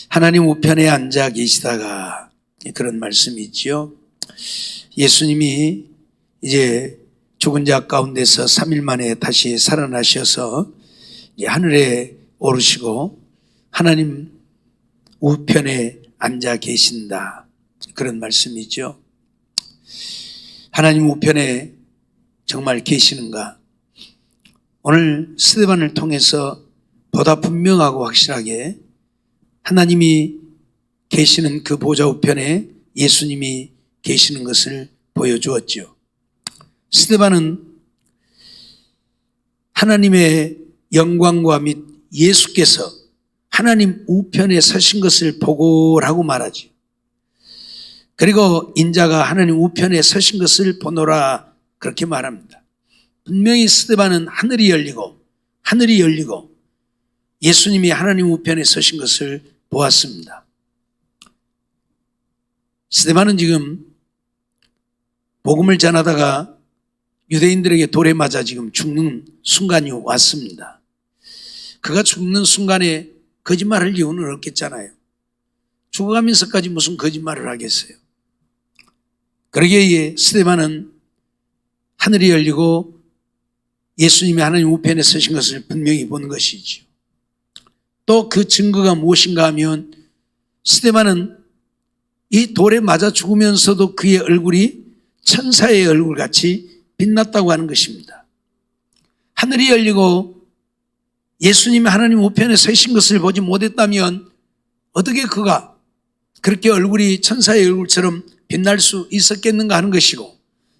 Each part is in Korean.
하나님 우편에 앉아 계시다가 그런 말씀이 있죠. 예수님이 이제 죽은 자 가운데서 3일 만에 다시 살아나셔서 하늘에 오르시고 하나님 우편에 앉아 계신다. 그런 말씀이죠. 하나님 우편에 정말 계시는가? 오늘 스데반을 통해서 보다 분명하고 확실하게 하나님이 계시는 그 보좌 우편에 예수님이 계시는 것을 보여주었죠. 스데반은 하나님의 영광과 및 예수께서 하나님 우편에 서신 것을 보고라고 말하죠. 그리고 인자가 하나님 우편에 서신 것을 보노라 그렇게 말합니다. 분명히 스데반은 하늘이 열리고 예수님이 하나님 우편에 서신 것을 보았습니다. 스데반은 지금 복음을 전하다가 유대인들에게 돌에 맞아 지금 죽는 순간이 왔습니다. 그가 죽는 순간에 거짓말할 이유는 없겠잖아요. 죽어가면서까지 무슨 거짓말을 하겠어요. 그러기에 스데반은 하늘이 열리고 예수님이 하나님 우편에 서신 것을 분명히 본 것이죠. 또 그 증거가 무엇인가 하면 스데반은 이 돌에 맞아 죽으면서도 그의 얼굴이 천사의 얼굴같이 빛났다고 하는 것입니다. 하늘이 열리고 예수님이 하나님 우편에 서신 것을 보지 못했다면 어떻게 그가 그렇게 얼굴이 천사의 얼굴처럼 빛날 수 있었겠는가 하는 것이고,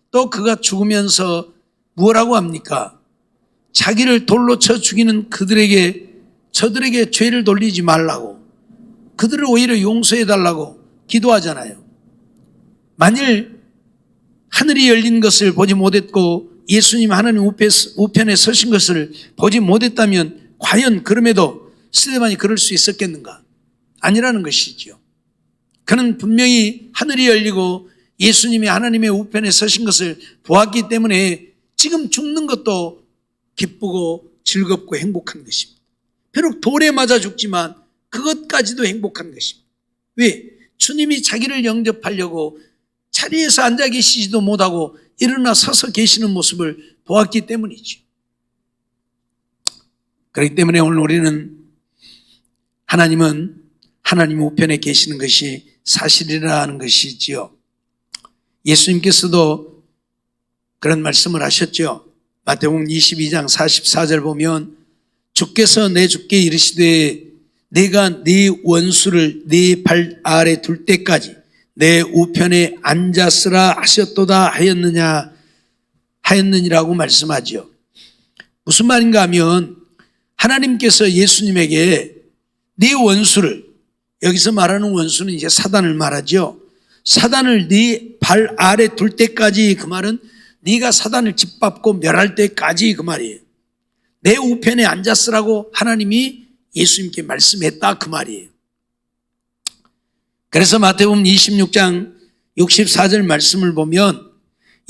또 그가 죽으면서 무엇라고 합니까? 자기를 돌로 쳐 죽이는 저들에게 죄를 돌리지 말라고, 그들을 오히려 용서해 달라고 기도하잖아요. 만일 하늘이 열린 것을 보지 못했고 예수님 하나님 우편에 서신 것을 보지 못했다면 과연 그럼에도 스데반이 그럴 수 있었겠는가? 아니라는 것이죠. 그는 분명히 하늘이 열리고 예수님이 하나님의 우편에 서신 것을 보았기 때문에 지금 죽는 것도 기쁘고 즐겁고 행복한 것입니다. 비록 돌에 맞아 죽지만 그것까지도 행복한 것입니다. 왜? 주님이 자기를 영접하려고 자리에서 앉아 계시지도 못하고 일어나 서서 계시는 모습을 보았기 때문이죠. 그렇기 때문에 오늘 우리는 하나님은 하나님 우편에 계시는 것이 사실이라는 것이지요. 예수님께서도 그런 말씀을 하셨죠. 마태복음 22장 44절 보면 주께서 내 주께 이르시되 내가 네 원수를 네 발 아래 둘 때까지 내 우편에 앉았으라 하셨도다 하였느니라고 말씀하죠. 무슨 말인가 하면 하나님께서 예수님에게 네 원수를, 여기서 말하는 원수는 이제 사단을 말하죠. 사단을 네 발 아래 둘 때까지, 그 말은 네가 사단을 짓밟고 멸할 때까지 그 말이에요. 내 우편에 앉았으라고 하나님이 예수님께 말씀했다 그 말이에요. 그래서 마태복음 26장 64절 말씀을 보면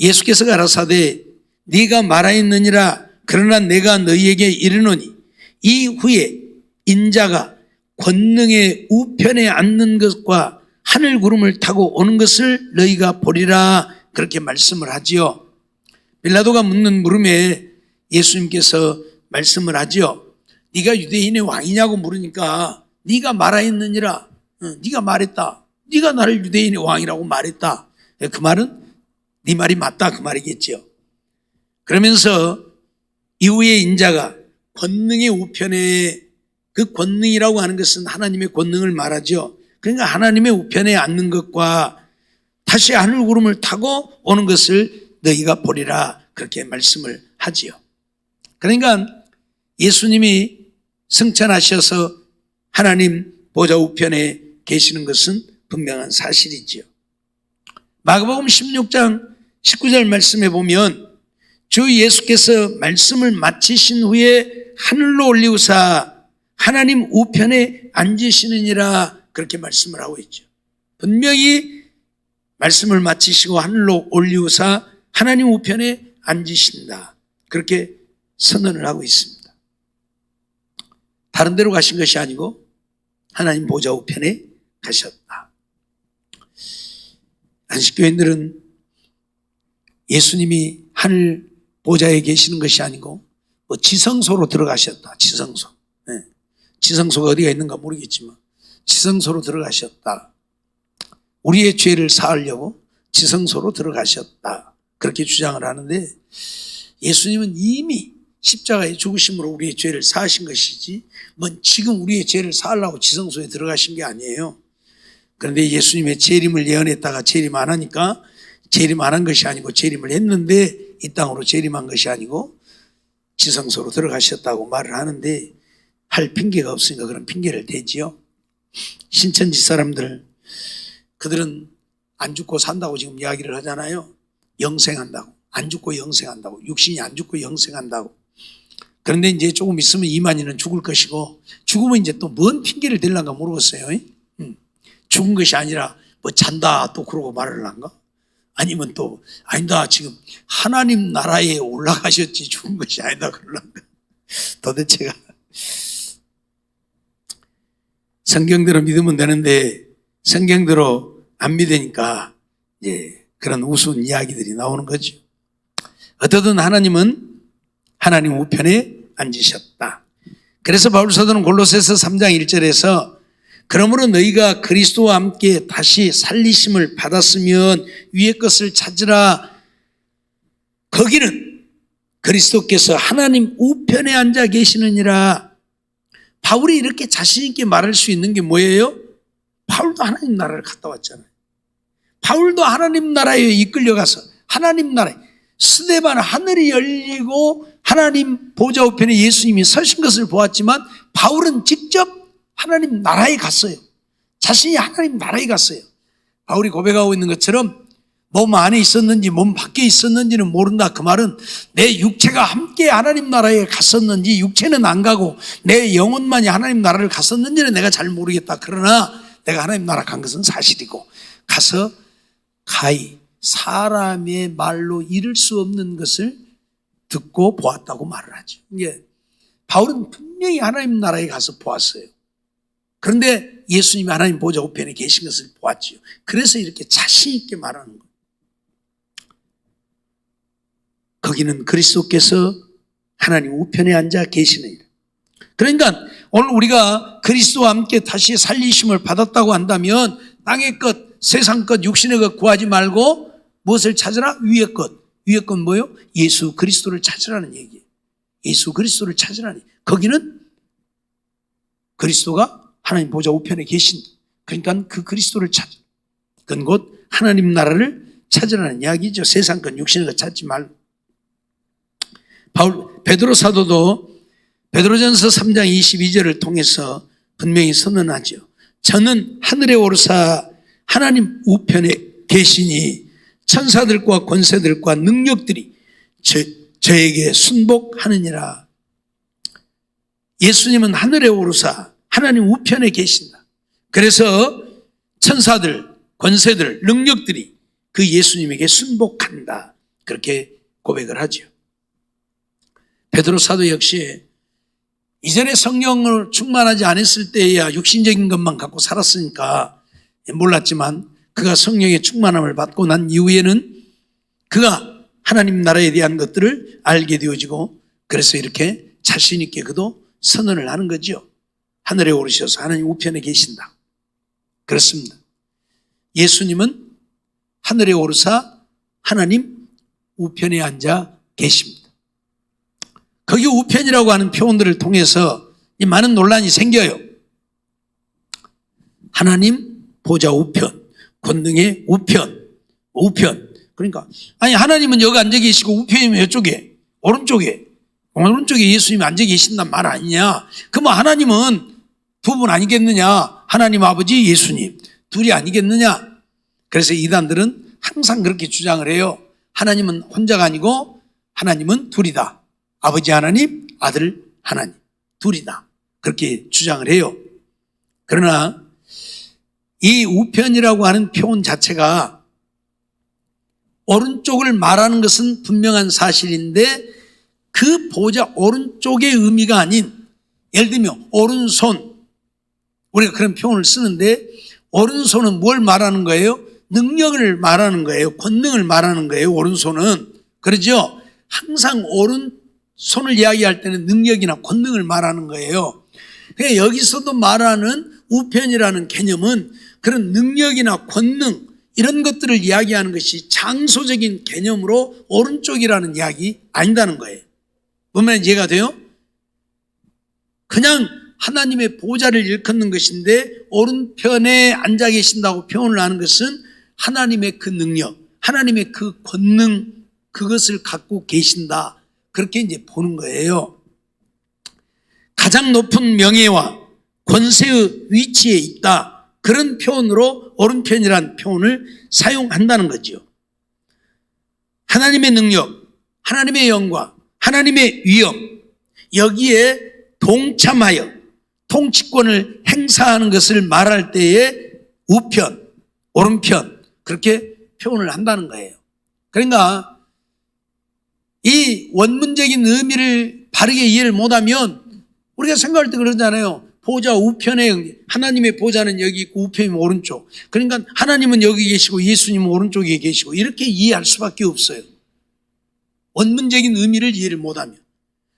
예수께서 가라사대 네가 말하였느니라 그러나 내가 너희에게 이르노니 이후에 인자가 권능의 우편에 앉는 것과 하늘 구름을 타고 오는 것을 너희가 보리라 그렇게 말씀을 하지요. 빌라도가 묻는 물음에 예수님께서 말씀을 하지요. 네가 유대인의 왕이냐고 물으니까 네가 말하였느니라, 네가 말했다, 네가 나를 유대인의 왕이라고 말했다. 그 말은 네 말이 맞다 그 말이겠죠. 그러면서 이후에 인자가 권능의 우편에, 그 권능이라고 하는 것은 하나님의 권능을 말하죠. 그러니까 하나님의 우편에 앉는 것과 다시 하늘 구름을 타고 오는 것을 너희가 보리라 그렇게 말씀을 하지요. 그러니까 예수님이 승천하셔서 하나님 보좌 우편에 계시는 것은 분명한 사실이지요. 마가복음 16장 19절 말씀에 보면 주 예수께서 말씀을 마치신 후에 하늘로 올리우사 하나님 우편에 앉으시느니라 그렇게 말씀을 하고 있죠. 분명히 말씀을 마치시고 하늘로 올리우사 하나님 우편에 앉으신다 그렇게 선언을 하고 있습니다. 다른 데로 가신 것이 아니고 하나님 보좌 우편에 가셨다. 안식교인들은 예수님이 하늘 보좌에 계시는 것이 아니고 지성소로 들어가셨다. 지성소. 네. 지성소가 어디가 있는가 모르겠지만 지성소로 들어가셨다. 우리의 죄를 사하려고 지성소로 들어가셨다. 그렇게 주장을 하는데 예수님은 이미 십자가의 죽으심으로 우리의 죄를 사하신 것이지 지금 우리의 죄를 사하려고 지성소에 들어가신 게 아니에요. 그런데 예수님의 재림을 예언했다가 재림 안 하니까 재림 안 한 것이 아니고 재림을 했는데 이 땅으로 재림한 것이 아니고 지성소로 들어가셨다고 말을 하는데 할 핑계가 없으니까 그런 핑계를 대지요. 신천지 사람들 그들은 안 죽고 산다고 지금 이야기를 하잖아요. 영생한다고. 안 죽고 영생한다고. 육신이 안 죽고 영생한다고. 그런데 이제 조금 있으면 이만희는 죽을 것이고 죽으면 이제 또 뭔 핑계를 대려는가 모르겠어요. 죽은 것이 아니라 잔다 또 그러고 말을 한가? 아니면 또 아니다 지금 하나님 나라에 올라가셨지 죽은 것이 아니다 그러는가? 도대체가 성경대로 믿으면 되는데 성경대로 안 믿으니까 이제 그런 우스운 이야기들이 나오는 거죠. 어떻든 하나님은 하나님 우편에 앉으셨다. 그래서 바울 사도는 골로새서 3장 1절에서 그러므로 너희가 그리스도와 함께 다시 살리심을 받았으면 위의 것을 찾으라. 거기는 그리스도께서 하나님 우편에 앉아 계시느니라. 바울이 이렇게 자신 있게 말할 수 있는 게 뭐예요? 바울도 하나님 나라를 갔다 왔잖아요. 바울도 하나님 나라에 이끌려가서 하나님 나라에 스데반 하늘이 열리고 하나님 보좌 우편에 예수님이 서신 것을 보았지만 바울은 직접 하나님 나라에 갔어요. 자신이 하나님 나라에 갔어요. 바울이 고백하고 있는 것처럼 몸 안에 있었는지 몸 밖에 있었는지는 모른다. 그 말은 내 육체가 함께 하나님 나라에 갔었는지 육체는 안 가고 내 영혼만이 하나님 나라를 갔었는지는 내가 잘 모르겠다. 그러나 내가 하나님 나라 간 것은 사실이고 가서 가히 사람의 말로 이룰 수 없는 것을 듣고 보았다고 말을 하죠. 이게 바울은 분명히 하나님 나라에 가서 보았어요. 그런데 예수님이 하나님 보좌 우편에 계신 것을 보았죠. 그래서 이렇게 자신 있게 말하는 거예요. 거기는 그리스도께서 하나님 우편에 앉아 계시느니라. 그러니까 오늘 우리가 그리스도와 함께 다시 살리심을 받았다고 한다면 땅의 것, 세상 것, 육신의 것 구하지 말고 무엇을 찾으라? 위의 것. 위의 건 뭐예요? 예수 그리스도를 찾으라는 얘기예요. 예수 그리스도를 찾으라는 얘기예요. 거기는 그리스도가 하나님 보좌 우편에 계신, 그러니까 그 그리스도를 찾으라. 그건 곧 하나님 나라를 찾으라는 이야기죠. 세상 것, 육신의 것 찾지 말고. 베드로 사도도 베드로전서 3장 22절을 통해서 분명히 선언하죠. 저는 하늘에 오르사 하나님 우편에 계시니 천사들과 권세들과 능력들이 저에게 순복하느니라. 예수님은 하늘에 오르사 하나님 우편에 계신다. 그래서 천사들, 권세들, 능력들이 그 예수님에게 순복한다. 그렇게 고백을 하죠. 베드로 사도 역시 이전에 성령을 충만하지 않았을 때야 육신적인 것만 갖고 살았으니까 몰랐지만 그가 성령의 충만함을 받고 난 이후에는 그가 하나님 나라에 대한 것들을 알게 되어지고 그래서 이렇게 자신 있게 그도 선언을 하는 거죠. 하늘에 오르셔서 하나님 우편에 계신다. 그렇습니다. 예수님은 하늘에 오르사 하나님 우편에 앉아 계십니다. 거기 우편이라고 하는 표현들을 통해서 이 많은 논란이 생겨요. 하나님 보좌 우편, 권능의 우편. 그러니까 아니 하나님은 여기 앉아 계시고 우편이면 이쪽에 오른쪽에 예수님이 앉아 계신단 말 아니냐. 그러면 하나님은 두 분 아니겠느냐. 하나님 아버지 예수님 둘이 아니겠느냐. 그래서 이단들은 항상 그렇게 주장을 해요. 하나님은 혼자가 아니고 하나님은 둘이다. 아버지 하나님, 아들 하나님 둘이다. 그렇게 주장을 해요. 그러나 이 우편이라고 하는 표현 자체가 오른쪽을 말하는 것은 분명한 사실인데 그 보좌 오른쪽의 의미가 아닌 예를 들면 오른손, 우리가 그런 표현을 쓰는데 오른손은 뭘 말하는 거예요? 능력을 말하는 거예요. 권능을 말하는 거예요. 오른손은. 그러죠? 항상 오른손을 이야기할 때는 능력이나 권능을 말하는 거예요. 그러니까 여기서도 말하는 우편이라는 개념은 그런 능력이나 권능 이런 것들을 이야기하는 것이 장소적인 개념으로 오른쪽이라는 이야기 아니다는 거예요. 뭔 말인지 이해가 돼요? 그냥 하나님의 보좌를 일컫는 것인데 오른편에 앉아 계신다고 표현을 하는 것은 하나님의 그 능력, 하나님의 그 권능 그것을 갖고 계신다. 그렇게 이제 보는 거예요. 가장 높은 명예와 권세의 위치에 있다. 그런 표현으로 오른편이라는 표현을 사용한다는 거죠. 하나님의 능력, 하나님의 영광, 하나님의 위엄 여기에 동참하여 통치권을 행사하는 것을 말할 때에 우편, 오른편 그렇게 표현을 한다는 거예요. 그러니까 이 원문적인 의미를 바르게 이해를 못하면 우리가 생각할 때 그러잖아요. 보좌 우편에 하나님의 보좌는 여기 있고 우편이 오른쪽. 그러니까 하나님은 여기 계시고 예수님은 오른쪽에 계시고 이렇게 이해할 수밖에 없어요. 원문적인 의미를 이해를 못하면.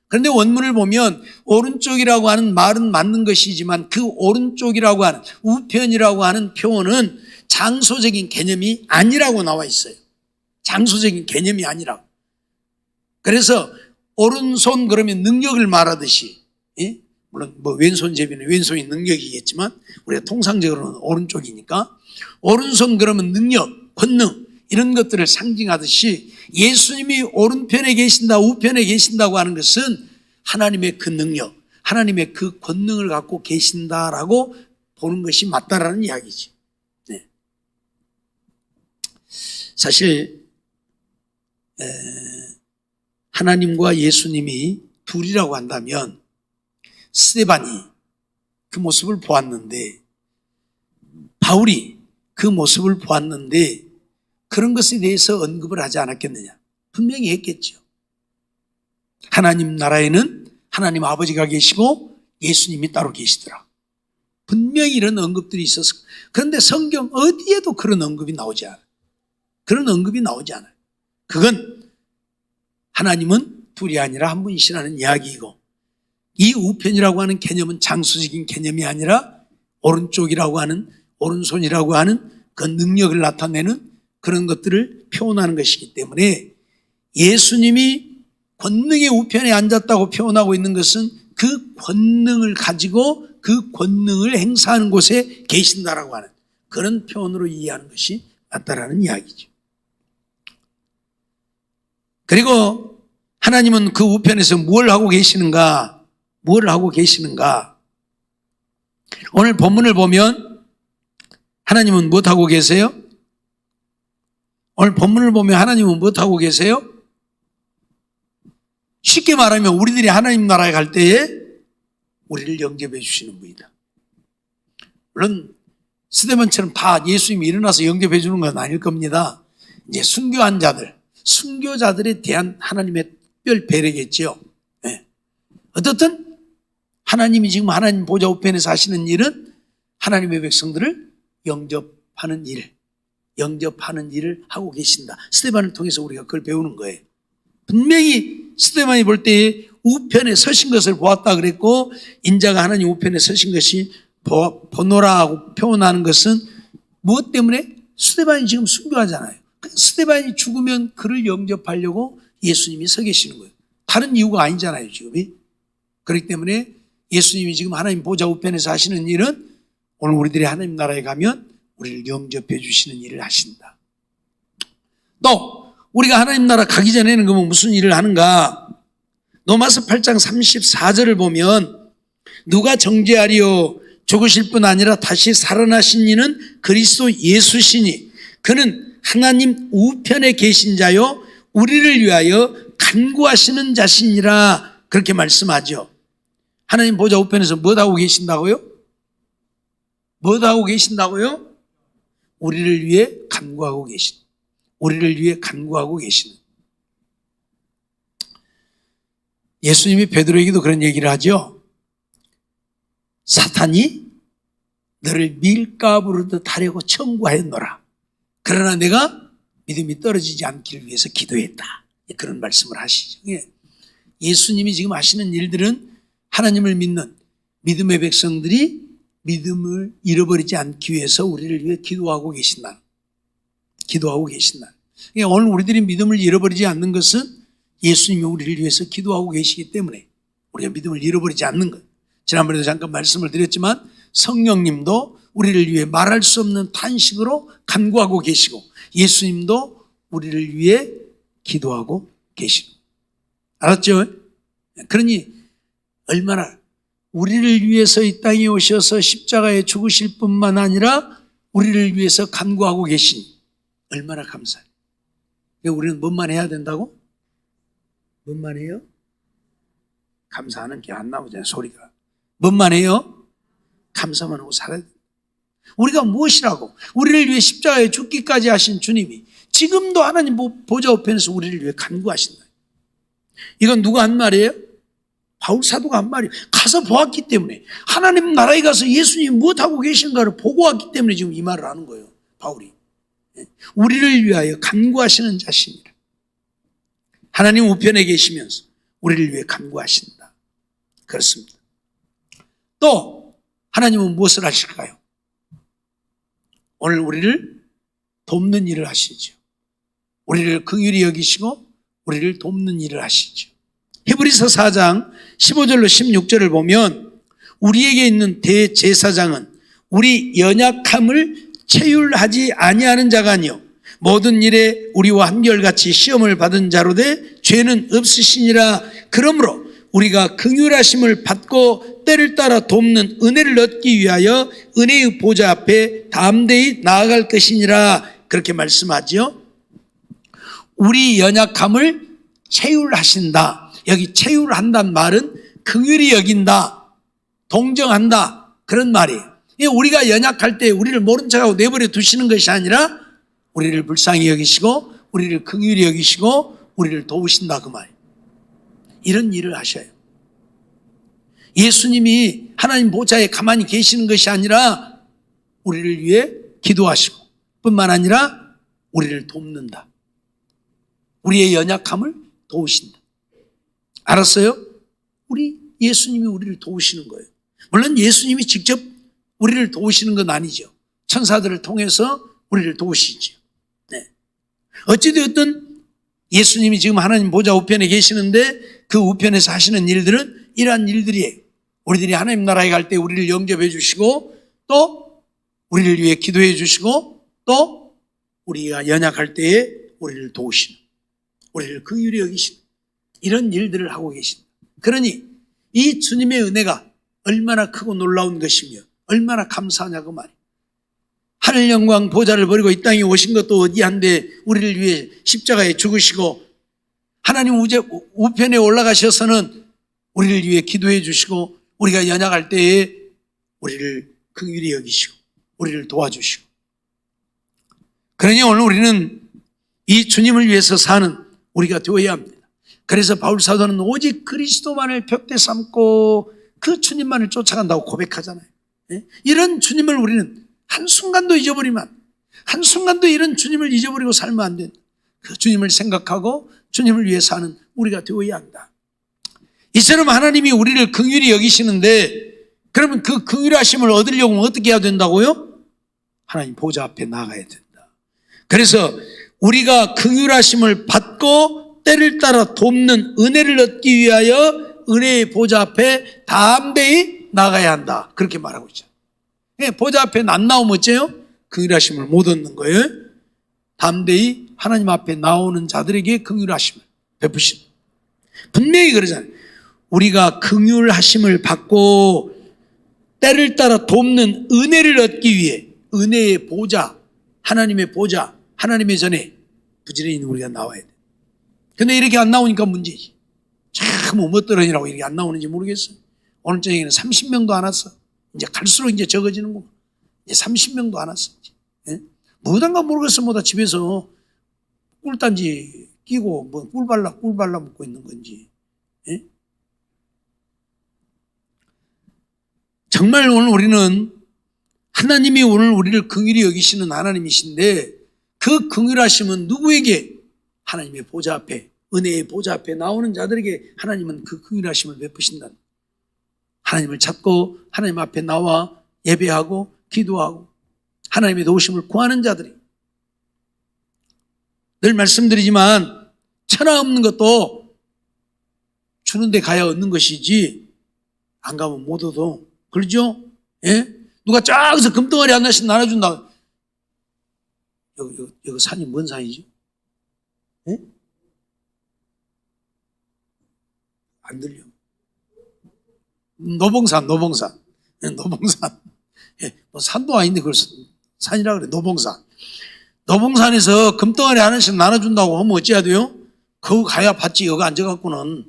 그런데 원문을 보면 오른쪽이라고 하는 말은 맞는 것이지만 그 오른쪽이라고 하는 우편이라고 하는 표현은 장소적인 개념이 아니라고 나와 있어요. 장소적인 개념이 아니라고. 그래서 오른손 그러면 능력을 말하듯이, 예? 물론 뭐 왼손 제비는 왼손이 능력이겠지만 우리가 통상적으로는 오른쪽이니까 오른손 그러면 능력, 권능 이런 것들을 상징하듯이 예수님이 오른편에 계신다, 우편에 계신다고 하는 것은 하나님의 그 능력, 하나님의 그 권능을 갖고 계신다라고 보는 것이 맞다라는 이야기죠. 네. 사실 하나님과 예수님이 둘이라고 한다면 스데반이 그 모습을 보았는데 바울이 그 모습을 보았는데 그런 것에 대해서 언급을 하지 않았겠느냐? 분명히 했겠죠. 하나님 나라에는 하나님 아버지가 계시고 예수님이 따로 계시더라. 분명히 이런 언급들이 있었어. 그런데 성경 어디에도 그런 언급이 나오지 않아요. 그런 언급이 나오지 않아요. 그건 하나님은 둘이 아니라 한 분이시라는 이야기이고 이 우편이라고 하는 개념은 장소적인 개념이 아니라 오른쪽이라고 하는 오른손이라고 하는 그 능력을 나타내는 그런 것들을 표현하는 것이기 때문에 예수님이 권능의 우편에 앉았다고 표현하고 있는 것은 그 권능을 가지고 그 권능을 행사하는 곳에 계신다라고 하는 그런 표현으로 이해하는 것이 맞다라는 이야기죠. 그리고 하나님은 그 우편에서 뭘 하고 계시는가? 뭘 하고 계시는가? 오늘 본문을 보면 하나님은 무엇하고 계세요? 오늘 본문을 보면 하나님은 무엇하고 계세요? 쉽게 말하면 우리들이 하나님 나라에 갈 때에 우리를 영접해 주시는 분이다. 물론 스데반처럼 다 예수님이 일어나서 영접해 주는 건 아닐 겁니다. 이제 순교한 자들, 순교자들에 대한 하나님의 특별 배려겠죠. 네. 어떻든 하나님이 지금 하나님 보좌 우편에서 하시는 일은 하나님의 백성들을 영접하는 일을 하고 계신다. 스데반을 통해서 우리가 그걸 배우는 거예요. 분명히 스데반이 볼 때에 우편에 서신 것을 보았다 그랬고 인자가 하나님 우편에 서신 것이 보노라하고 표현하는 것은 무엇 때문에? 스데반이 지금 순교하잖아요. 스데반이 죽으면 그를 영접하려고 예수님이 서 계시는 거예요. 다른 이유가 아니잖아요, 지금이. 그렇기 때문에 예수님이 지금 하나님 보좌 우편에서 하시는 일은 오늘 우리들이 하나님 나라에 가면 우리를 영접해 주시는 일을 하신다. 또 우리가 하나님 나라 가기 전에는 그러면 무슨 일을 하는가? 로마서 8장 34절을 보면 누가 정죄하리요? 죽으실 뿐 아니라 다시 살아나신 이는 그리스도 예수시니 그는 하나님 우편에 계신 자요 우리를 위하여 간구하시는 자신이라 그렇게 말씀하죠. 하나님 보좌 우편에서 무엇하고 계신다고요? 무엇하고 계신다고요? 우리를 위해 간구하고 계신, 우리를 위해 간구하고 계시는. 예수님이 베드로에게도 그런 얘기를 하죠. 사탄이 너를 밀가부르듯 하려고 청구하였노라. 그러나 내가 믿음이 떨어지지 않기를 위해서 기도했다. 그런 말씀을 하시죠. 예수님이 지금 하시는 일들은 하나님을 믿는 믿음의 백성들이 믿음을 잃어버리지 않기 위해서 우리를 위해 기도하고 계신다. 기도하고 계신다. 오늘 우리들이 믿음을 잃어버리지 않는 것은 예수님이 우리를 위해서 기도하고 계시기 때문에 우리가 믿음을 잃어버리지 않는 것. 지난번에도 잠깐 말씀을 드렸지만 성령님도 우리를 위해 말할 수 없는 탄식으로 간구하고 계시고 예수님도 우리를 위해 기도하고 계시고. 알았죠? 그러니 얼마나 우리를 위해서 이 땅에 오셔서 십자가에 죽으실 뿐만 아니라 우리를 위해서 간구하고 계시니 얼마나 감사해요. 우리는 뭔만 해야 된다고? 뭔만 해요? 감사하는 게 안 나오잖아요, 소리가. 뭔만 해요? 감사만 하고 살아야 돼요. 우리가 무엇이라고? 우리를 위해 십자가에 죽기까지 하신 주님이 지금도 하나님 보좌 우편에서 우리를 위해 간구하신다. 이건 누가 한 말이에요? 바울 사도가 한 말이에요. 가서 보았기 때문에, 하나님 나라에 가서 예수님이 무엇하고 계신가를 보고 왔기 때문에 지금 이 말을 하는 거예요, 바울이. 우리를 위하여 간구하시는 자신이라. 하나님 우편에 계시면서 우리를 위해 간구하신다. 그렇습니다. 또 하나님은 무엇을 하실까요? 오늘 우리를 돕는 일을 하시죠. 우리를 긍휼히 여기시고 우리를 돕는 일을 하시죠. 히브리서 4장 15절로 16절을 보면 우리에게 있는 대제사장은 우리 연약함을 체휼하지 아니하는 자가 아니요 모든 일에 우리와 한결같이 시험을 받은 자로 돼 죄는 없으시니라. 그러므로 우리가 긍휼하심을 받고 때를 따라 돕는 은혜를 얻기 위하여 은혜의 보좌 앞에 담대히 나아갈 것이니라. 그렇게 말씀하죠. 우리 연약함을 체휼하신다. 여기 체휼한다는 말은 긍휼히 여긴다, 동정한다, 그런 말이에요. 우리가 연약할 때 우리를 모른 척하고 내버려 두시는 것이 아니라 우리를 불쌍히 여기시고 우리를 긍휼히 여기시고 우리를 도우신다, 그 말이에요. 이런 일을 하셔요. 예수님이 하나님 보좌에 가만히 계시는 것이 아니라 우리를 위해 기도하시고 뿐만 아니라 우리를 돕는다. 우리의 연약함을 도우신다. 알았어요? 우리 예수님이 우리를 도우시는 거예요. 물론 예수님이 직접 우리를 도우시는 건 아니죠. 천사들을 통해서 우리를 도우시죠. 네. 어찌되었든 예수님이 지금 하나님 보좌 우편에 계시는데 그 우편에서 하시는 일들은 이러한 일들이에요. 우리들이 하나님 나라에 갈 때 우리를 영접해 주시고 또 우리를 위해 기도해 주시고 또 우리가 연약할 때에 우리를 도우시는, 우리를 긍휼히 여기시는 이런 일들을 하고 계십니다. 그러니 이 주님의 은혜가 얼마나 크고 놀라운 것이며 얼마나 감사하냐고 말이에요. 하늘 영광 보좌를 버리고 이 땅에 오신 것도 어디한데 우리를 위해 십자가에 죽으시고 하나님 우편에 올라가셔서는 우리를 위해 기도해 주시고 우리가 연약할 때에 우리를 긍휼히 여기시고 우리를 도와주시고. 그러니 오늘 우리는 이 주님을 위해서 사는 우리가 되어야 합니다. 그래서 바울 사도는 오직 그리스도만을 벽대 삼고 그 주님만을 쫓아간다고 고백하잖아요. 이런 주님을 우리는 한순간도 잊어버리면, 한순간도 이런 주님을 잊어버리고 살면 안 된다. 그 주님을 생각하고 주님을 위해 사는 우리가 되어야 한다. 이처럼 하나님이 우리를 긍휼히 여기시는데 그러면 그 긍휼하심을 얻으려면 어떻게 해야 된다고요? 하나님 보좌 앞에 나가야 된다. 그래서 우리가 긍휼하심을 받고 때를 따라 돕는 은혜를 얻기 위하여 은혜의 보좌 앞에 담대히 나가야 한다. 그렇게 말하고 있죠. 보좌 앞에 안 나오면 어째요? 긍휼하심을 못 얻는 거예요. 담대히 하나님 앞에 나오는 자들에게 긍휼하심을 베푸신. 분명히 그러잖아요. 우리가 긍휼하심을 받고 때를 따라 돕는 은혜를 얻기 위해 은혜의 보좌, 하나님의 보좌, 하나님의 전에 부지런히 우리가 나와야 돼. 근데 이렇게 안 나오니까 문제지. 참 못들으니라고 이렇게 안 나오는지 모르겠어요. 오늘 저녁에는 30명도 안 왔어. 이제 갈수록 이제 적어지는구만. 이제 30명도 안 왔어. 뭐단가 모르겠어. 뭐다 집에서 꿀단지 끼고 뭐 꿀 발라 먹고 있는 건지. 예? 정말 오늘 우리는 하나님이 오늘 우리를 긍휼히 여기시는 하나님이신데 그 긍휼하심은 누구에게? 하나님의 보좌 앞에, 은혜의 보좌 앞에 나오는 자들에게 하나님은 그 긍휼하심을 베푸신다. 하나님을 찾고 하나님 앞에 나와 예배하고 기도하고 하나님의 도우심을 구하는 자들이. 늘 말씀드리지만 천하 없는 것도 주는 데 가야 얻는 것이지 안 가면 못 얻어. 그러죠? 예? 누가 저기서 금덩어리 하나씩 나눠준다. 여기 산이 뭔 산이죠? 예? 안 들려. 노봉산. 예, 노봉산. 예, 뭐 산도 아닌데 그걸 산이라 그래. 노봉산에서 금덩어리 하나씩 나눠준다고 하면 어찌해야 돼요? 거기 가야 받지. 여기 앉아갖고는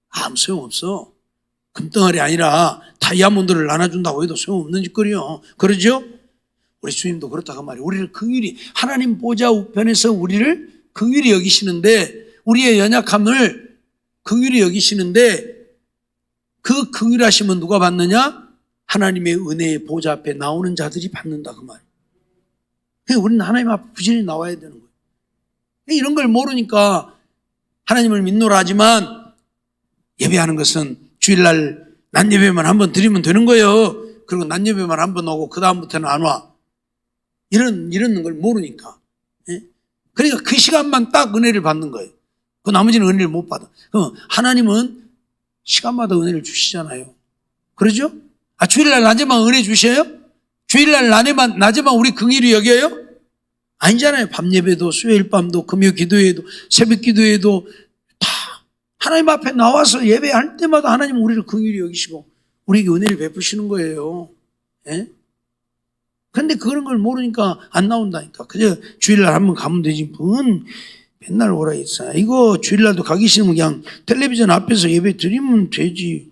아무 소용없어. 금덩어리 아니라 다이아몬드를 나눠준다고 해도 소용없는 짓거리요. 그러죠? 우리 주님도 그렇다고 말이에요. 우리를 긍휼히, 하나님 보좌 우편에서 우리를 긍휼히 여기시는데, 우리의 연약함을 긍휼히 여기시는데, 그 긍휼하심은 누가 받느냐? 하나님의 은혜의 보좌 앞에 나오는 자들이 받는다 그 말이에요. 그러니까 우리는 하나님 앞에 부지런히 나와야 되는 거예요. 이런 걸 모르니까 하나님을 믿노라 하지만 예배하는 것은 주일날 낮 예배만 한번 드리면 되는 거예요. 그리고 낮 예배만 한번 오고 그 다음부터는 안 와. 이런 걸 모르니까. 예? 그러니까 그 시간만 딱 은혜를 받는 거예요. 그 나머지는 은혜를 못 받아. 그럼 하나님은 시간마다 은혜를 주시잖아요. 그러죠? 아, 주일날 낮에만 은혜 주셔요? 주일날 낮에만 우리 긍휼히 여겨요? 아니잖아요. 밤 예배도, 수요일 밤도, 금요 기도회도, 새벽 기도회도 다 하나님 앞에 나와서 예배할 때마다 하나님은 우리를 긍휼히 여기시고 우리에게 은혜를 베푸시는 거예요. 예? 근데 그런 걸 모르니까 안 나온다니까. 그저 주일날 한번 가면 되지. 뭔 맨날 오라 했어. 이거 주일날도 가기 싫으면 그냥 텔레비전 앞에서 예배 드리면 되지.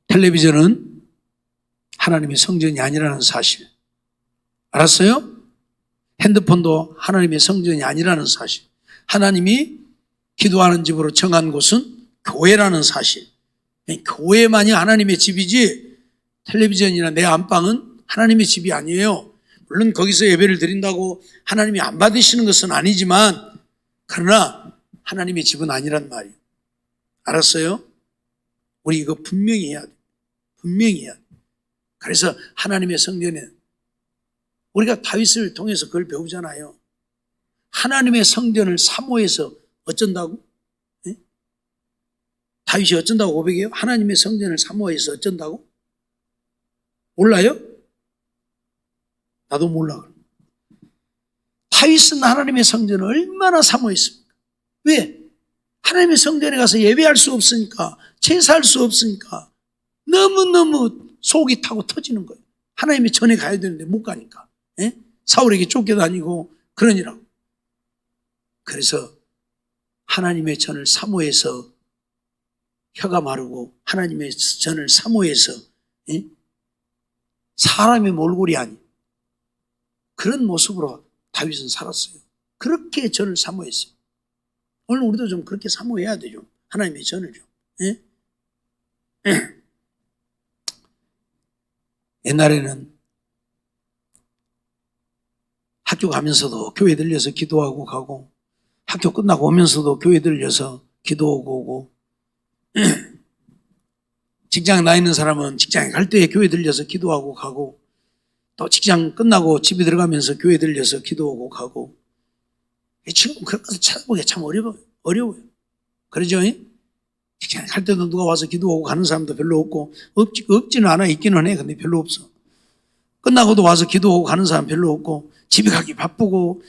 텔레비전은 하나님의 성전이 아니라는 사실. 알았어요? 핸드폰도 하나님의 성전이 아니라는 사실. 하나님이 기도하는 집으로 정한 곳은 교회라는 사실. 교회만이 하나님의 집이지 텔레비전이나 내 안방은 하나님의 집이 아니에요. 물론 거기서 예배를 드린다고 하나님이 안 받으시는 것은 아니지만 그러나 하나님의 집은 아니란 말이에요. 알았어요? 우리 이거 분명히 해야 돼. 분명히 해야 돼. 그래서 하나님의 성전에 우리가 다윗을 통해서 그걸 배우잖아요. 하나님의 성전을 사모해서 어쩐다고? 네? 다윗이 어쩐다고 고백해요? 하나님의 성전을 사모해서 어쩐다고? 몰라요? 나도 몰라. 다윗은 하나님의 성전을 얼마나 사모했습니까? 왜? 하나님의 성전에 가서 예배할 수 없으니까, 제사할 수 없으니까 너무너무 속이 타고 터지는 거예요. 하나님의 전에 가야 되는데 못 가니까. 예? 사울에게 쫓겨다니고 그러니라고. 그래서 하나님의 전을 사모해서 혀가 마르고 하나님의 전을 사모해서 예? 사람의 몰골이 아닌 그런 모습으로 다윗은 살았어요. 그렇게 전을 사모했어요. 오늘 우리도 좀 그렇게 사모해야 되죠. 하나님의 전을 좀. 예? 옛날에는 학교 가면서도 교회 들려서 기도하고 가고 학교 끝나고 오면서도 교회 들려서 기도하고 오고 직장 나 있는 사람은 직장에 갈 때 교회 들려서 기도하고 가고 또 직장 끝나고 집에 들어가면서 교회 들려서 기도하고 가고 지금 그런 것을 찾아보기가 참 어려워요. 그러죠? 직장에 갈 때도 누가 와서 기도하고 가는 사람도 별로 없고 없지는 않아. 있기는 해. 근데 별로 없어. 끝나고도 와서 기도하고 가는 사람 별로 없고 집에 가기 바쁘고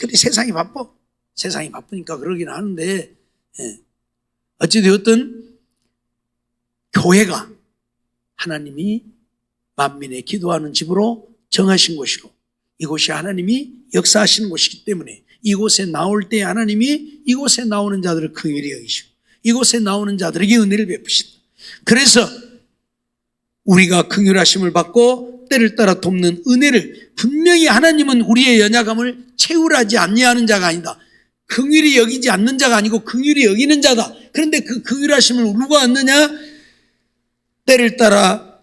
근데 세상이 바빠. 세상이 바쁘니까 그러긴 하는데 어찌되었든 교회가 하나님이 만민의 기도하는 집으로 정하신 곳이고 이곳이 하나님이 역사하시는 곳이기 때문에 이곳에 나올 때 하나님이 이곳에 나오는 자들을 긍휼히 여기시고 이곳에 나오는 자들에게 은혜를 베푸신다. 그래서 우리가 긍휼하심을 받고 때를 따라 돕는 은혜를 분명히 하나님은 우리의 연약함을 채울하지 아니하는 자가 아니다. 긍휼히 여기지 않는 자가 아니고 긍휼히 여기는 자다. 그런데 그 긍휼하심을 누가 얻느냐? 때를 따라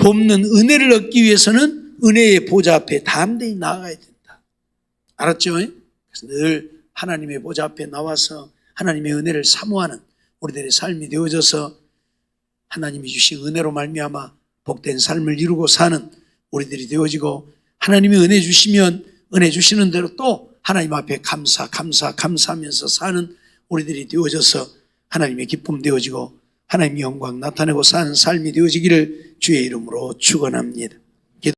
돕는 은혜를 얻기 위해서는 은혜의 보좌 앞에 담대히 나아가야 된다. 알았죠? 그래서 늘 하나님의 보좌 앞에 나와서 하나님의 은혜를 사모하는 우리들의 삶이 되어져서 하나님이 주신 은혜로 말미암아 복된 삶을 이루고 사는 우리들이 되어지고, 하나님이 은혜 주시면 은혜 주시는 대로 또 하나님 앞에 감사하면서 사는 우리들이 되어져서 하나님의 기쁨 되어지고 하나님의 영광 나타내고 사는 삶이 되어지기를 주의 이름으로 축원합니다.